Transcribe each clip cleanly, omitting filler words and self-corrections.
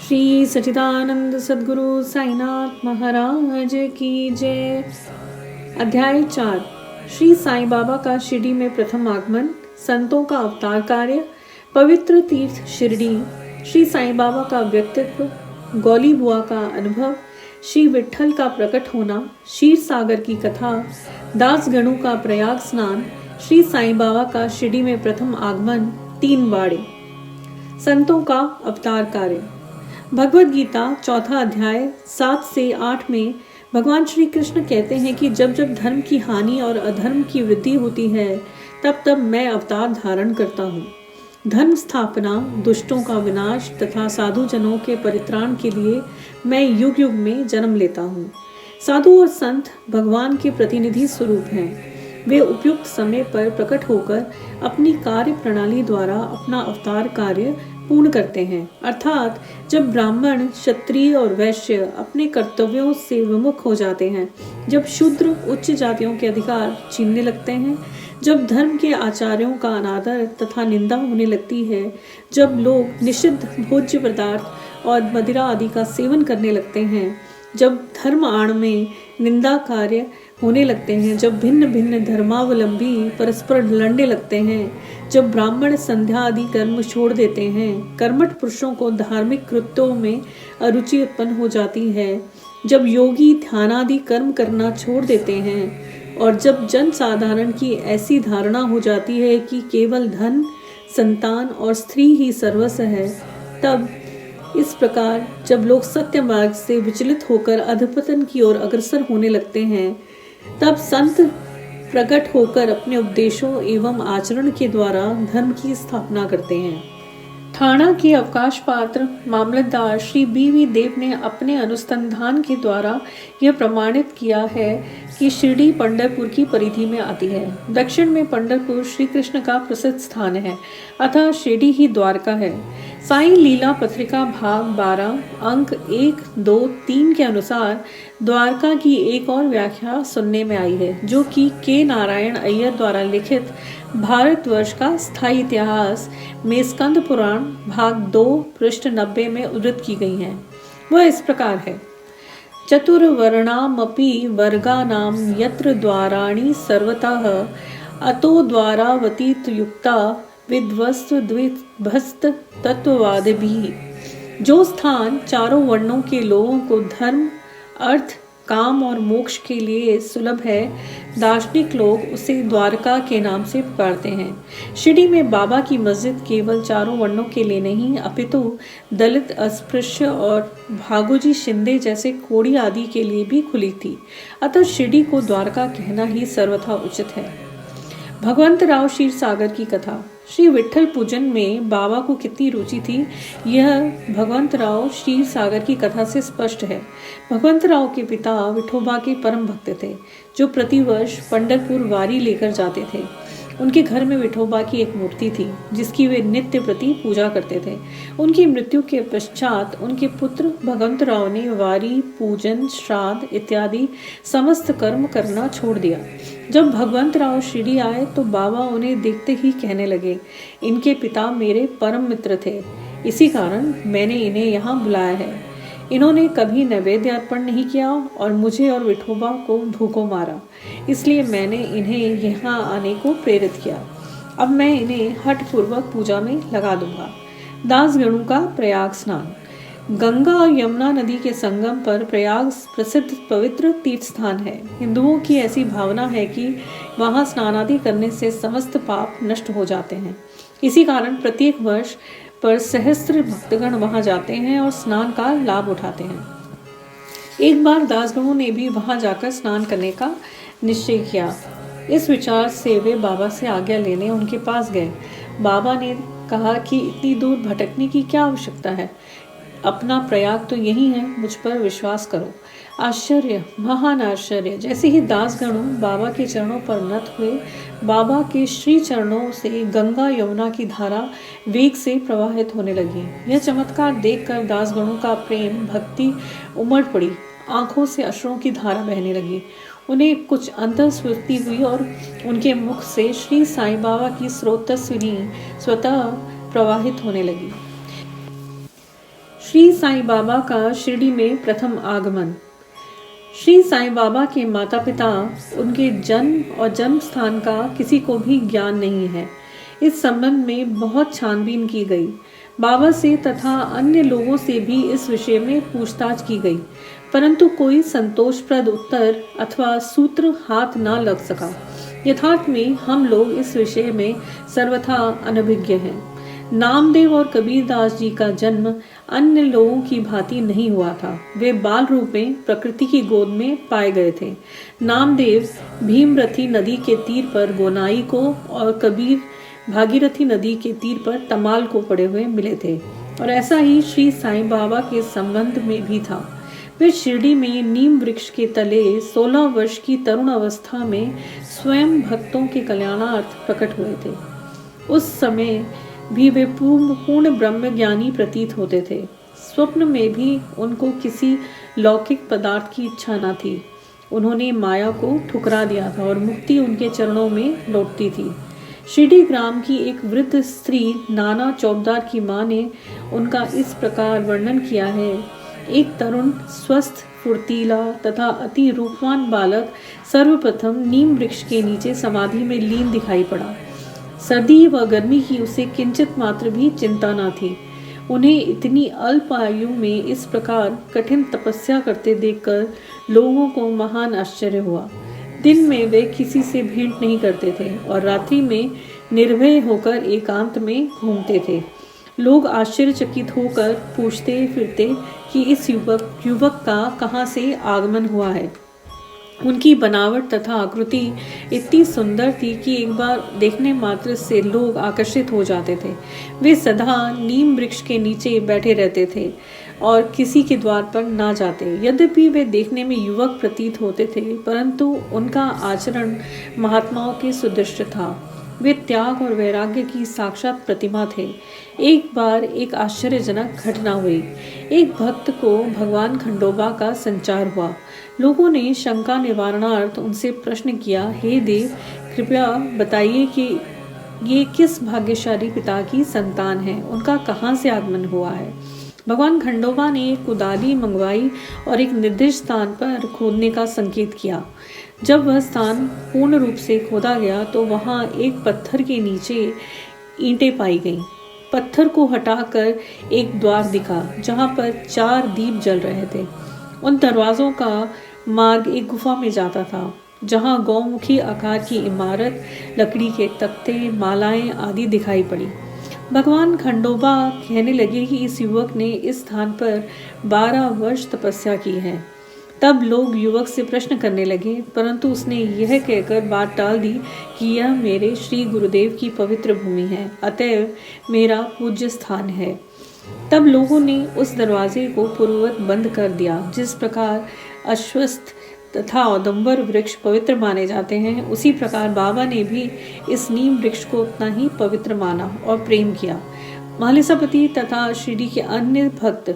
श्री सच्चिदानंद सद्गुरु साईनाथ महाराज की जय। अध्याय 4। श्री साईं बाबा का शिरडी में प्रथम आगमन, संतों का अवतार कार्य, पवित्र तीर्थ शिरडी, श्री साईं बाबा का व्यक्तित्व, गौली बुआ का अनुभव, श्री विट्ठल का प्रकट होना, क्षीर सागर की कथा, दास गणों का प्रयाग स्नान, श्री साईं बाबा का शिरडी में प्रथम आगमन, 3 बाड़े, संतों का अवतार कार्य। भगवद गीता 4 अध्याय 7 से 8 में भगवान श्री कृष्ण कहते हैं कि जब जब धर्म की हानि और अधर्म की वृद्धि होती है तब तब मैं अवतार धारण करता हूँ। धर्म स्थापना, दुष्टों का विनाश तथा साधु जनों के परित्राण के लिए मैं युग युग में जन्म लेता हूँ। साधु और संत भगवान के प्रतिनिधि स्वरूप हैं। वे उपयुक्त समय पर प्रकट होकर अपनी कार्य प्रणाली द्वारा अपना अवतार कार्य पूर्ण करते हैं। अर्थात जब ब्राह्मण, क्षत्रिय और वैश्य अपने कर्तव्यों से विमुख हो जाते हैं, जब शूद्र उच्च जातियों के अधिकार छीनने लगते हैं, जब धर्म के आचार्यों का अनादर तथा निंदा होने लगती है, जब लोग निषिद्ध भोज्य पदार्थ और मदिरा आदि का सेवन करने लगते हैं, जब धर्म आड़ में निंदा कार्य होने लगते हैं, जब भिन्न भिन्न धर्मावलंबी परस्पर लड़ने लगते हैं, जब ब्राह्मण संध्या आदि कर्म छोड़ देते हैं, कर्मठ पुरुषों को धार्मिक कृत्यों में अरुचि उत्पन्न हो जाती है, जब योगी ध्यान आदि कर्म करना छोड़ देते हैं और जब जन साधारण की ऐसी धारणा हो जाती है कि केवल धन, संतान और स्त्री ही सर्वस्व है, तब इस प्रकार जब लोग सत्य मार्ग से विचलित होकर अधपतन की ओर अग्रसर होने लगते हैं, तब संत प्रकट होकर अपने उपदेशों एवं आचरण के द्वारा धर्म की स्थापना करते हैं। थाना के अवकाश पात्र मामलतदार श्री बी.वी. देव ने अपने अनुसंधान के द्वारा यह प्रमाणित किया है कि शिरडी पंढरपुर की परिधि में आती है। दक्षिण में पंढरपुर श्री कृष्ण का प्रसिद्ध स्थान है, अतः शिरडी ही द्वारका है। साईं लीला पत्रिका भाग 12 अंक 1, 2, 3 के अनुसार द्वारका की एक और व्याख्या सुनने में आई है, जो कि के नारायण अय्यर द्वारा लिखित भारतवर्ष का स्थायी इतिहास में स्कंद पुराण भाग 2 पृष्ठ 90 में उद्धृत की गई है। वह इस प्रकार है: चतुर्वर्णामपि वर्गानां यत्र द्वाराणि सर्वतः अतो द्वारावतीत युक्ता विध्वस्त द्विभस्त तत्ववादिभिः। जो स्थान चारों वर्णों के लोगों को धर्म, अर्थ, काम और मोक्ष के लिए सुलभ है, दार्शनिक लोग उसे द्वारका के नाम से पुकारते हैं। शिरडी में बाबा की मस्जिद केवल चारों वर्णों के लिए नहीं, अपितु दलित, अस्पृश्य और भागोजी शिंदे जैसे कोड़ी आदि के लिए भी खुली थी। अतः शिरडी को द्वारका कहना ही सर्वथा उचित है। भगवंतराव क्षीर सागर की कथा। श्री विट्ठल पूजन में बाबा को कितनी रुचि थी, यह भगवंतराव क्षीर सागर की कथा से स्पष्ट है। भगवंतराव के पिता विठोबा के परम भक्त थे, जो प्रतिवर्ष पंढरपुर वारी लेकर जाते थे। उनके घर में विठोबा की एक मूर्ति थी, जिसकी वे नित्य प्रति पूजा करते थे। उनकी मृत्यु के पश्चात उनके पुत्र भगवंतराव ने वारी, पूजन, श्राद्ध इत्यादि समस्त कर्म करना छोड़ दिया। जब भगवंतराव शिरडी आए तो बाबा उन्हें देखते ही कहने लगे, इनके पिता मेरे परम मित्र थे, इसी कारण मैंने इन्हें यहाँ बुलाया है। इन्होंने कभी नैवेद्य अर्पण नहीं किया और मुझे और विठोबा को भूखों मारा, इसलिए मैंने इन्हें यहाँ आने को प्रेरित किया। अब मैं इन्हें हठपूर्वक पूजा में लगा दूंगा। दासगणों का प्रयाग स्नान। गंगा और यमुना नदी के संगम पर प्रयाग प्रसिद्ध पवित्र तीर्थ स्थान है। हिंदुओं की ऐसी भावना है कि वहाँ स्नान आदि करने से समस्त पाप नष्ट हो जाते हैं। इसी कारण प्रत्येक वर्ष पर सहस्त्र भक्तगण वहां जाते हैं और स्नान का लाभ उठाते हैं। एक बार दासगणों ने भी वहां जाकर स्नान करने का निश्चय किया। इस विचार से वे बाबा से आज्ञा लेने उनके पास गए। बाबा ने कहा कि इतनी दूर भटकने की क्या आवश्यकता है, अपना प्रयाग तो यही है, मुझ पर विश्वास करो। आश्चर्य, महान आश्चर्य! जैसे ही दासगणों बाबा के चरणों पर नत हुए, बाबा के श्री चरणों से गंगा यमुना की धारा वेग से प्रवाहित होने लगी। यह चमत्कार देखकर दासगणों का प्रेम भक्ति उमड़ पड़ी, आंखों से अश्रुओं की धारा बहने लगी। उन्हें कुछ अंतर्स्फूर्ति हुई और उनके मुख से श्री साईं बाबा की स्रोतस्विनी स्वतः प्रवाहित होने लगी। श्री साईं बाबा का शिरडी में प्रथम आगमन। श्री साईं बाबा के माता पिता, उनके जन्म और जन्म स्थान का किसी को भी ज्ञान नहीं है। इस संबंध में बहुत छानबीन की गई। बाबा से तथा अन्य लोगों से भी इस विषय में पूछताछ की गई, परंतु कोई संतोषप्रद उत्तर अथवा सूत्र हाथ न लग सका। यथार्थ में हम लोग इस विषय में सर्वथा अनभिज्ञ हैं। नामदेव और कबीरदास जी का जन्म अन्य लोगों की भांति नहीं हुआ था। वे बाल रूप में प्रकृति की गोद में पाए गए थे। नामदेव भीमरथी नदी के तीर पर गोनाई को और कबीर भागीरथी नदी के तीर पर तमाल को पड़े हुए मिले थे। और ऐसा ही श्री साईं बाबा के संबंध में भी था। वे शिरडी में नीम वृक्ष के तले 16 वर्ष की तरुण अवस्था में स्वयं भक्तों के कल्याणार्थ प्रकट हुए थे। उस समय भी वे पूर्ण ब्रह्म ज्ञानी प्रतीत होते थे। स्वप्न में भी उनको किसी लौकिक पदार्थ की इच्छा न थी। उन्होंने माया को ठुकरा दिया था और मुक्ति उनके चरणों में लौटती थी। शिरडी ग्राम की एक वृद्ध स्त्री नाना चौबदार की मां ने उनका इस प्रकार वर्णन किया है। एक तरुण, स्वस्थ, फुर्तीला तथा अति रूपवान बालक सर्वप्रथम नीम वृक्ष के नीचे समाधि में लीन दिखाई पड़ा। सर्दी व गर्मी की उसे किंचित मात्र भी चिंता न थी। उन्हें इतनी अल्प आयु में इस प्रकार कठिन तपस्या करते देखकर लोगों को महान आश्चर्य हुआ। दिन में वे किसी से भेंट नहीं करते थे और रात्रि में निर्भय होकर एकांत में घूमते थे। लोग आश्चर्यचकित होकर पूछते फिरते कि इस युवक का कहाँ से आगमन हुआ है। उनकी बनावट तथा आकृति इतनी सुंदर थी कि एक बार देखने मात्र से लोग आकर्षित हो जाते थे। वे सदा नीम वृक्ष के नीचे बैठे रहते थे और किसी के द्वार पर ना जाते। यद्यपि वे देखने में युवक प्रतीत होते थे, परंतु उनका आचरण महात्माओं के सुदृष्ट था। वे त्याग और वैराग्य की साक्षात प्रतिमा थे। एक बार एक आश्चर्यजनक घटना हुई। एक भक्त को भगवान खंडोबा का संचार हुआ। लोगों ने शंका निवारणार्थ उनसे प्रश्न किया, हे देव, कृपया बताइए कि ये किस भाग्यशाली पिता की संतान है, उनका कहाँ से आगमन हुआ है। भगवान खंडोबा ने एक कुदाली मंगवाई और एक निर्दिष्ट स्थान पर खोदने का संकेत किया। जब वह स्थान पूर्ण रूप से खोदा गया तो वहां एक पत्थर के नीचे ईंटें पाई गईं। पत्थर को हटाकर एक द्वार दिखा जहां पर 4 दीप जल रहे थे। उन दरवाजों का मार्ग एक गुफा में जाता था, जहां गौमुखी आकार की इमारत, लकड़ी के तख्ते, मालाएं आदि दिखाई पड़ी। भगवान खंडोबा कहने लगे कि इस युवक ने इस स्थान पर 12 वर्ष तपस्या की है। तब लोग युवक से प्रश्न करने लगे, परंतु उसने यह कहकर बात टाल दी कि यह मेरे श्री गुरुदेव की पवित्र भूमि है, अतएव मेरा पूज्य स्थान है। तब लोगों ने उस दरवाजे को पूर्ववत बंद कर दिया। जिस प्रकार अश्वत्थ तथा औदुंबर वृक्ष पवित्र माने जाते हैं, उसी प्रकार बाबा ने भी इस नीम वृक्ष को उतना ही पवित्र माना और प्रेम किया। महालिसापति तथा शिरडी के अन्य भक्त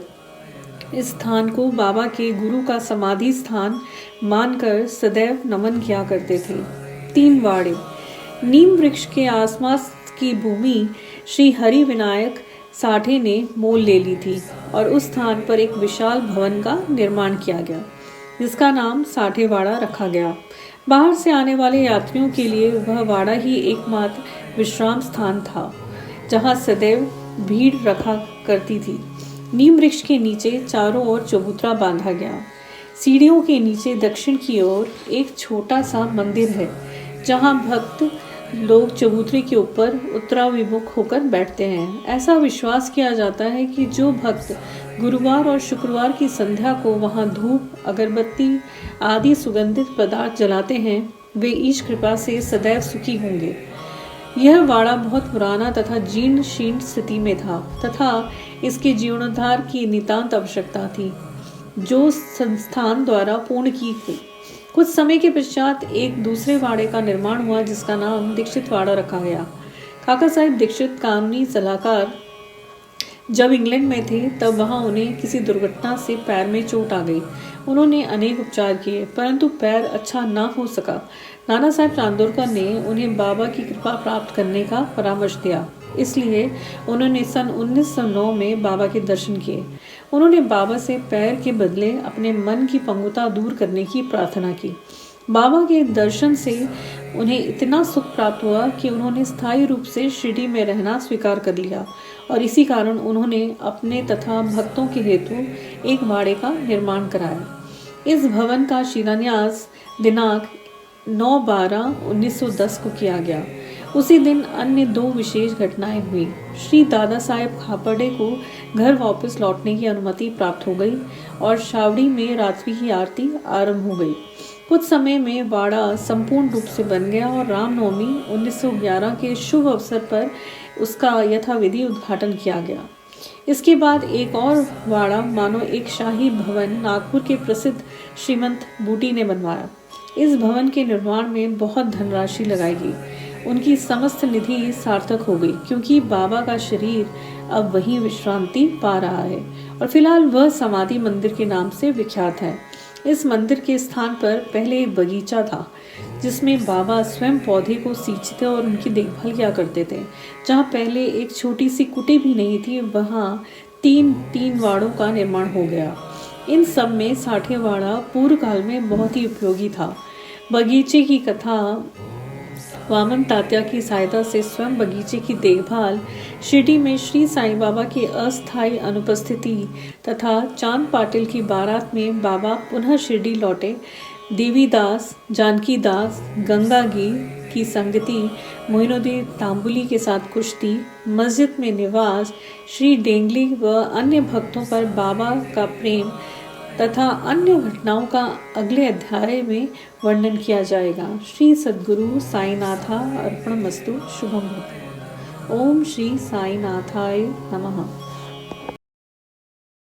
इस स्थान को बाबा के गुरु का समाधि स्थान मानकर सदैव नमन किया करते थे। 3 वाड़े। नीम वृक्ष के आसपास की भूमि श्री हरि विनायक साठे ने मोल ले ली थी और उस स्थान पर एक विशाल भवन का निर्माण किया गया, जिसका नाम साठे वाड़ा रखा गया। बाहर से आने वाले यात्रियों के लिए वह वाड़ा ही एकमात्र विश्राम स्थान था, जहां सदैव भीड़ रखा करती थी। नीम वृक्ष के नीचे चारों ओर चबूतरा बांधा गया। सीढ़ियों के नीचे दक्षिण की ओर एक छोटा सा मंदिर है, जहां भक्त लोग चबूतरे के ऊपर उत्तराभिमुख होकर बैठते हैं। ऐसा विश्वास किया जाता है कि जो भक्त गुरुवार और शुक्रवार की संध्या को वहां धूप, अगरबत्ती आदि सुगंधित पदार्थ जलाते हैं, वे ईश कृपा से सदैव सुखी होंगे। यह वाड़ा बहुत पुराना तथा जीर्ण शीर्ण स्थिति में था तथा इसके जीर्णोद्धार की नितांत आवश्यकता थी, जो संस्थान द्वारा पूर्ण की गई। कुछ समय के पश्चात एक दूसरे वाड़े का निर्माण हुआ, जिसका नाम दीक्षित वाड़ा रखा गया। काका साहिब दीक्षित कानूनी सलाहकार जब इंग्लैंड में थे, तब वहां उन्हें किसी दुर्घटना से पैर में चोट आ गई। उन्होंने अनेक उपचार किए, परंतु पैर अच्छा ना हो सका। नाना साहब चांदोरकर ने उन्हें बाबा की कृपा प्राप्त करने का परामर्श दिया। इसलिए उन्होंने सन 1909 में बाबा के दर्शन किए। उन्होंने बाबा से पैर के बदले अपने मन की पंगुता दूर करने की प्रार्थना की। बाबा के दर्शन से उन्हें इतना सुख प्राप्त हुआ कि उन्होंने स्थायी रूप से शिरडी में रहना स्वीकार कर लिया और इसी कारण उन्होंने अपने तथा भक्तों के हेतु एक वाड़े का निर्माण कराया। इस भवन का शिलान्यास दिनांक 9/12/1910 को किया गया। उसी दिन अन्य 2 विशेष घटनाएं हुई। श्री दादा साहेब खापर्डे को घर वापस लौटने की अनुमति प्राप्त हो गई और शावड़ी में रात्रि की आरती आरंभ हो गई। कुछ समय में वाड़ा संपूर्ण रूप से बन गया और रामनवमी 1911 के शुभ अवसर पर उसका यथाविधि उद्घाटन किया गया। इसके बाद एक और वाड़ा मानो एक शाही भवन नागपुर के प्रसिद्ध श्रीमंत बूटी ने बनवाया। इस भवन के निर्माण में बहुत धनराशि लगाई गई। उनकी समस्त निधि सार्थक हो गई क्योंकि बाबा का शरीर अब वहीं विश्रांति पा रहा है और फिलहाल वह समाधि मंदिर के नाम से विख्यात है। इस मंदिर के स्थान पर पहले एक बगीचा था जिसमें बाबा स्वयं पौधे को सींचते और उनकी देखभाल किया करते थे। जहाँ पहले एक छोटी सी कुटी भी नहीं थी, वहाँ 3 वाड़ों का निर्माण हो गया। इन सब में 60 वाड़ा पूर्व काल में बहुत ही उपयोगी था। बगीचे की कथा वामन तात्या की सहायता से स्वयं बगीचे की देखभाल, शिरडी में श्री साईं बाबा की अस्थायी अनुपस्थिति तथा चांद पाटिल की बारात में बाबा पुनः शिरडी लौटे, देवीदास, जानकी दास, गंगागी की संगति, मोइनुद्दीन तांबुली के साथ कुश्ती, मस्जिद में निवास, श्री डेंगली व अन्य भक्तों पर बाबा का प्रेम तथा अन्य घटनाओं का अगले अध्याय में वर्णन किया जाएगा। श्री सद्गुरु साईनाथा अर्पणमस्तु। शुभम भवतु। ओम श्री साईनाथाय नमः।